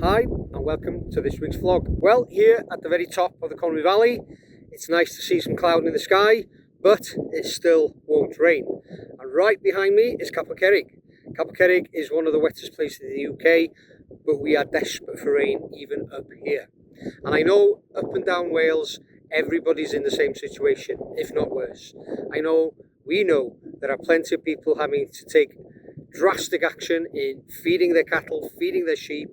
Hi and welcome to this week's vlog. Well, here at the very top of the Conwy Valley, it's nice to see some cloud in the sky, but it still won't rain. And right behind me is Capel Cerrig. Capel Cerrig is one of the wettest places in the UK, but we are desperate for rain even up here. And I know up and down Wales, everybody's in the same situation, if not worse. We know there are plenty of people having to take drastic action in feeding their cattle, feeding their sheep,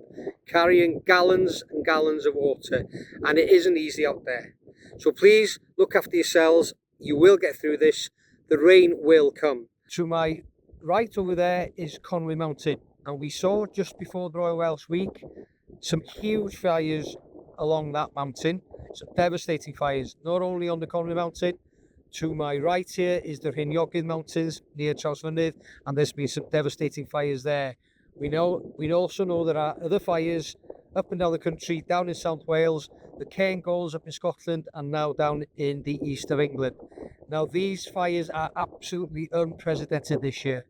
carrying gallons and gallons of water, and it isn't easy out there. So please look after yourselves. You will get through this. The rain will come. To my right over there is Conwy Mountain, and we saw just before the Royal Welsh Week some huge fires along that mountain, some devastating fires, not only on the Conwy Mountain. To my right here is the Rhiniogydd Mountains near Trawsfynydd, and there's been some devastating fires there. We also know there are other fires up and down the country, down in South Wales, the Cairngorms up in Scotland, and now down in the east of England. Now these fires are absolutely unprecedented this year.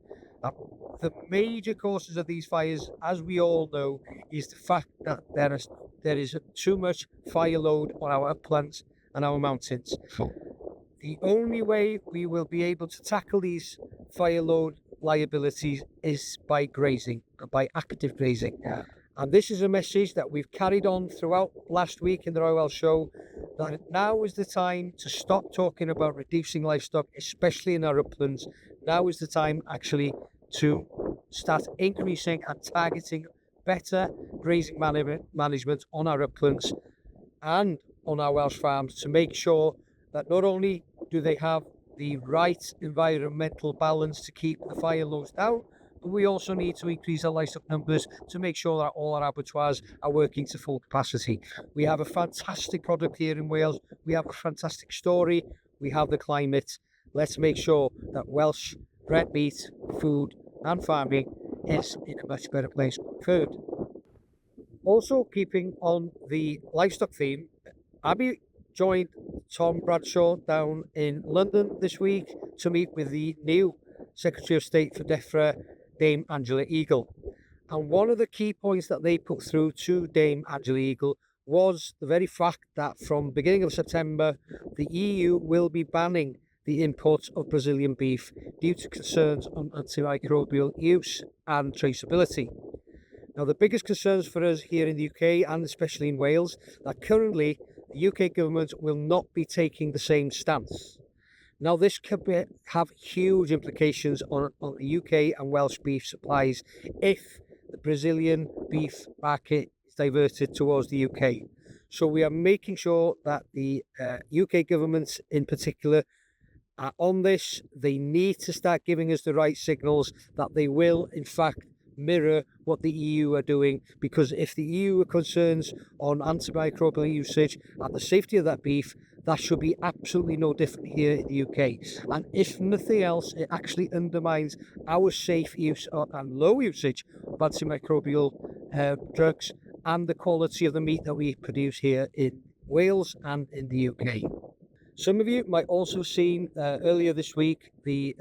The major causes of these fires, as we all know, is the fact that there is too much fire load on our uplands and our mountains. The only way we will be able to tackle these fire load liabilities is by grazing, by active grazing. Yeah. And this is a message that we've carried on throughout last week in the Royal Welsh Show, that now is the time to stop talking about reducing livestock, especially in our uplands. Now is the time actually to start increasing and targeting better grazing management on our uplands and on our Welsh farms, to make sure that not only do they have the right environmental balance to keep the fire loads down, but we also need to increase our livestock numbers to make sure that all our abattoirs are working to full capacity. We have a fantastic product here in Wales. We have a fantastic story. We have the climate. Let's make sure that Welsh red meat, food and farming is in a much better place going forward. Also, keeping on the livestock theme, Abby joined Tom Bradshaw down in London this week to meet with the new Secretary of State for DEFRA, Dame Angela Eagle. And one of the key points that they put through to Dame Angela Eagle was the very fact that from the beginning of September, the EU will be banning the import of Brazilian beef due to concerns on antimicrobial use and traceability. Now, the biggest concerns for us here in the UK, and especially in Wales, that currently the UK government will not be taking the same stance. Now, this could have huge implications on the UK and Welsh beef supplies if the Brazilian beef market is diverted towards the UK. So we are making sure that the UK government in particular are on this. They need to start giving us the right signals that they will, in fact, mirror what the EU are doing, because if the EU are concerns on antimicrobial usage and the safety of that beef, that should be absolutely no different here in the UK. And if nothing else, it actually undermines our safe use and low usage of antimicrobial drugs and the quality of the meat that we produce here in Wales and in the UK. Some of you might also have seen earlier this week the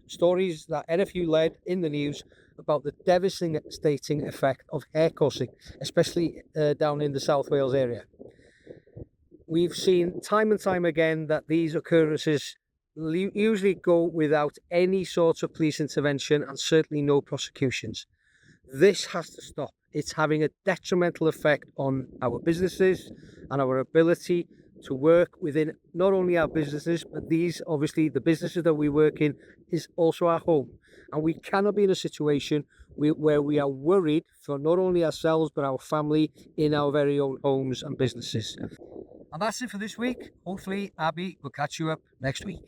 stories that NFU led in the news about the devastating effect of hair coursing, especially down in the South Wales area. We've seen time and time again that these occurrences usually go without any sort of police intervention and certainly no prosecutions. This has to stop. It's having a detrimental effect on our businesses and our ability to work within not only our businesses, but these, obviously, the businesses that we work in is also our home. And we cannot be in a situation where we are worried for not only ourselves, but our family in our very own homes and businesses. And that's it for this week. Hopefully, Abby will catch you up next week.